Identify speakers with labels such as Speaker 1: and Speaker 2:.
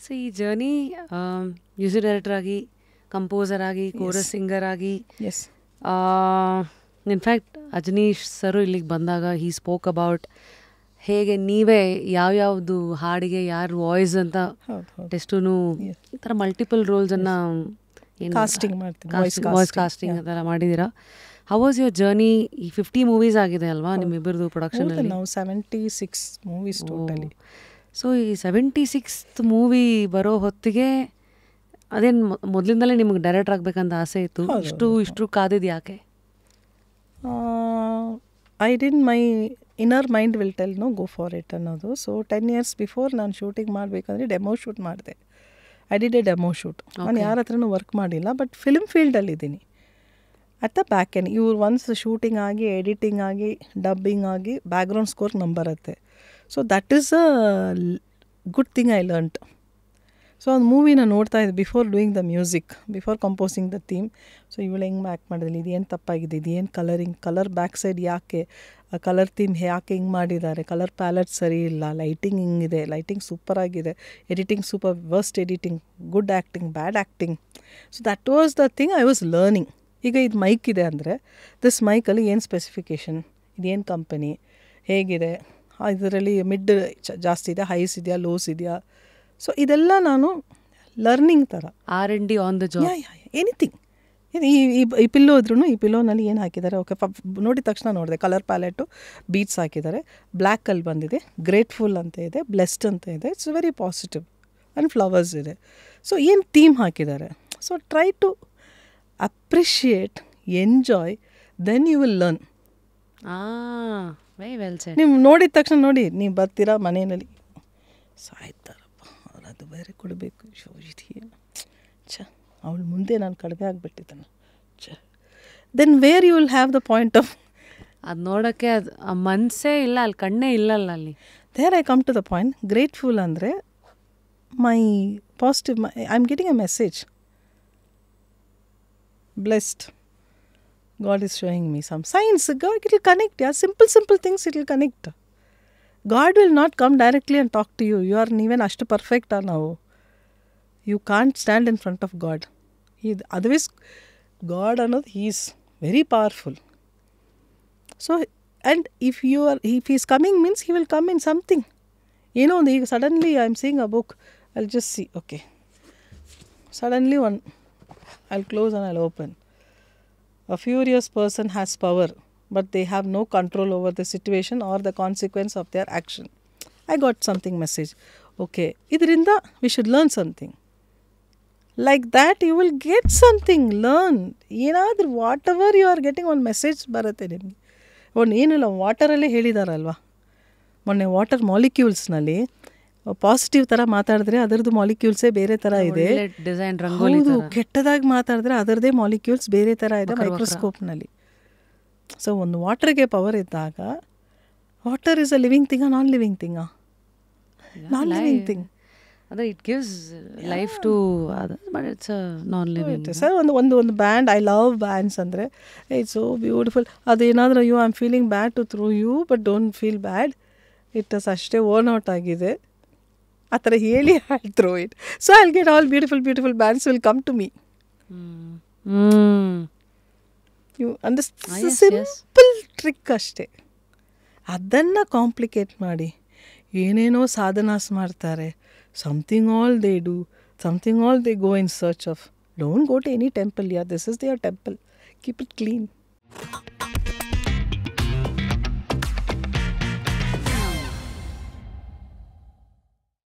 Speaker 1: So ಈ journey music director ಆಗಿ, composer ಆಗಿ, ಕೋರಸ್ ಸಿಂಗರ್ ಆಗಿ,
Speaker 2: ಎಸ್
Speaker 1: ಇನ್ಫ್ಯಾಕ್ಟ್ ಅಜನೀಶ್ ಸರು ಇಲ್ಲಿಗೆ ಬಂದಾಗ ಹೀ ಸ್ಪೋಕ್ ಅಬೌಟ್ ಹೇಗೆ ನೀವೇ ಯಾವ್ಯಾವುದು ಹಾಡಿಗೆ ಯಾರು ವಾಯ್ಸ್ ಅಂತ ಟೆಸ್ಟೂ ಈ ಥರ ಮಲ್ಟಿಪಲ್ ರೋಲ್ಸನ್ನು
Speaker 2: ಕಾಸ್ಟಿಂಗ್ ಮಾಡ್ತೀನಿ,
Speaker 1: ವಾಯ್ಸ್ ಕಾಸ್ಟಿಂಗ್ ಆ ಥರ ಮಾಡಿದ್ದೀರಾ. How was your journey? ಈ 50 ಮೂವೀಸ್ ಆಗಿದೆ ಅಲ್ವಾ ನಿಮ್ಮಿಬ್ಬರದು ಪ್ರೊಡಕ್ಷನಲ್ಲಿ?
Speaker 2: ನಾವು 76 ಮೂವೀಸ್ ಟೋಟಲಿ.
Speaker 1: ಸೊ ಈ 76th ಮೂವಿ ಬರೋ ಹೊತ್ತಿಗೆ ಅದೇನು ಮೊದಲಿಂದಲೇ ನಿಮ್ಗೆ ಡೈರೆಕ್ಟರ್ ಆಗಬೇಕಂತ ಆಸೆ ಇತ್ತು? ಇಷ್ಟು ಕಾದಿದ್ದು ಯಾಕೆ?
Speaker 2: I in my inner mind will tell no go for it ಅನ್ನೋದು. ಸೊ 10 years ಬಿಫೋರ್ ನಾನು ಶೂಟಿಂಗ್ ಮಾಡಬೇಕಂದ್ರೆ ಡೆಮೋ ಶೂಟ್ ಮಾಡಿದೆ. I did a demo shoot. ನಾನು ಯಾರ ಹತ್ರನೂ ವರ್ಕ್ ಮಾಡಿಲ್ಲ, ಬಟ್ ಫಿಲ್ಮ್ ಫೀಲ್ಡಲ್ಲಿದ್ದೀನಿ ಅಟ್ ದ ಬ್ಯಾಕ್ ಎಂಡ್. ಇವ್ರು ಒನ್ಸ್ ಶೂಟಿಂಗ್ ಆಗಿ, ಎಡಿಟಿಂಗ್ ಆಗಿ, ಡಬ್ಬಿಂಗ್ ಆಗಿ, ಬ್ಯಾಕ್ಗ್ರೌಂಡ್ ಸ್ಕೋರ್ ಬರುತ್ತೆ. So that is a good thing I learnt. So ಒಂದು ಮೂವಿನ ನೋಡ್ತಾ ಇದ್ದೆ before doing the music, before composing the theme. So ಇವಳು ಹೆಂಗೆ ಆ್ಯಕ್ಟ್ ಮಾಡಿದ್ಲಿ, ಇದೇನು ತಪ್ಪಾಗಿದೆ, ಇದೇನು ಕಲರ್ ಬ್ಯಾಕ್ ಸೈಡ್ ಯಾಕೆ, ಕಲರ್ ಥೀಮ್ ಯಾಕೆ ಹಿಂಗೆ ಮಾಡಿದ್ದಾರೆ, ಕಲರ್ ಪ್ಯಾಲೆಟ್ ಸರಿ ಇಲ್ಲ, ಲೈಟಿಂಗ್ ಹಿಂಗಿದೆ, ಲೈಟಿಂಗ್ ಸೂಪರಾಗಿದೆ, editing super, worst editing, good acting, bad acting. So that was the thing I was learning. ಈಗ ಇದು ಮೈಕ್ ಇದೆ ಅಂದರೆ ದಿಸ್ ಮೈಕಲ್ಲಿ ಏನು ಸ್ಪೆಸಿಫಿಕೇಷನ್, ಇದೇನು ಕಂಪನಿ, ಹೇಗಿದೆ, ಇದರಲ್ಲಿ ಮಿಡ್ ಜಾಸ್ತಿ ಇದೆಯಾ, ಹೈಸ್ ಇದೆಯಾ, ಲೋಸ್ ಇದೆಯಾ. ಸೊ ಇದೆಲ್ಲ ನಾನು ಲರ್ನಿಂಗ್ ಥರ
Speaker 1: R&D on the job.
Speaker 2: Anything. ಈ ಪಿಲ್ಲೋ ಇದ್ರೂ ಈ ಪಿಲ್ಲೋನಲ್ಲಿ ಏನು ಹಾಕಿದ್ದಾರೆ, ಓಕೆ ನೋಡಿದ ತಕ್ಷಣ ನೋಡಿದೆ ಕಲರ್ ಪ್ಯಾಲೆಟು, ಬೀಟ್ಸ್ ಹಾಕಿದ್ದಾರೆ, ಬ್ಲ್ಯಾಕಲ್ಲಿ ಬಂದಿದೆ, ಗ್ರೇಟ್ಫುಲ್ ಅಂತ ಇದೆ, ಬ್ಲೆಸ್ಡ್ ಅಂತ ಇದೆ, it's very positive, and flowers ಇದೆ. ಸೊ ಏನು ಥೀಮ್ ಹಾಕಿದ್ದಾರೆ. So try to appreciate, enjoy, then you will learn.
Speaker 1: Very well said.
Speaker 2: ನೀವು ನೋಡಿದ ತಕ್ಷಣ ನೋಡಿ, ನೀವು ಬರ್ತೀರಾ ಮನೆಯಲ್ಲಿ ಸಾಯ್ತಾರಪ್ಪ, ಅದು ಬೇರೆ ಕೊಡಬೇಕು, ಅವಳು ಮುಂದೆ ನಾನು ಕಡಿಮೆ ಆಗಿಬಿಟ್ಟಿದ್ದಾನೆ, then where you will have the point of
Speaker 1: ಅದು ನೋಡೋಕ್ಕೆ ಅದು ಮನಸ್ಸೇ ಇಲ್ಲ, ಅಲ್ಲಿ ಕಣ್ಣೇ ಇಲ್ಲಲ್ಲ ಅಲ್ಲಿ.
Speaker 2: There I come to the point. Grateful ಅಂದರೆ my positive, I am getting a message, blessed, God is showing me some signs. God, it will connect. Yeah, simple things, it will connect. God will not come directly and talk to you. You are even ashtu perfect now. You can't stand in front of God. Otherwise God another, he is very powerful. So and if he is coming means he will come in something. You know, suddenly I am seeing a book, I'll just see, okay, suddenly I'll close and I'll open. A furious person has power, but they have no control over the situation or the consequence of their action. I got something message. Okay, idrinda we should learn something. Like that you will get something, learn. Yenadru whatever you are getting one message barutte nimge. One ಏನಲ್ಲ ವಾಟರಲ್ಲೇ ಹೇಳಿದಾರಲ್ವಾ, ಮೊನ್ನೆ water ಮಾಲಿಕ್ಯೂಲ್ಸ್ನಲ್ಲಿ positive ಥರ ಮಾತಾಡಿದ್ರೆ ಅದರದ್ದು ಮಾಲಿಕ್ಯೂಲ್ಸೇ ಬೇರೆ ಥರ ಇದೆ, ಹೌದು, ಕೆಟ್ಟದಾಗಿ ಮಾತಾಡಿದ್ರೆ ಅದರದ್ದೇ ಮಾಲಿಕ್ಯೂಲ್ಸ್ ಬೇರೆ ಥರ ಇದೆ ಮೈಕ್ರೋಸ್ಕೋಪ್ನಲ್ಲಿ. ಸೊ ಒಂದು ವಾಟರ್ಗೆ ಪವರ್ ಇದ್ದಾಗ, ವಾಟರ್ ಇಸ್ ಅ ಲಿವಿಂಗ್ ಥಿಂಗಾ, ನಾನ್ ಲಿವಿಂಗ್ ಥಿಂಗಾ? Non living thing.
Speaker 1: ಅದೇ it gives life to others, but it's non living.
Speaker 2: Sir ಒಂದು ಬ್ಯಾಂಡ್, ಐ ಲವ್ ಬ್ಯಾಂಡ್ಸ್ ಅಂದರೆ ಇಟ್ಸ್ ಸೋ ಬ್ಯೂಟಿಫುಲ್. ಅದೇನಾದರೂ I am feeling bad to through you, but don't feel bad, it is ಅಷ್ಟೇ ಓನ್ ಔಟ್ ಆಗಿದೆ ಆ ಥರ ಹೇಳಿ I throw it. So I will get all beautiful bands will come to me. You understand? Simple trick ಅಷ್ಟೇ. ಅದನ್ನು complicate ಮಾಡಿ ಏನೇನೋ ಸಾಧನಾಸ್ ಮಾಡ್ತಾರೆ. something all they do, something all they go in search of. Don't go to any temple. Yeah, this is their temple. Keep it clean.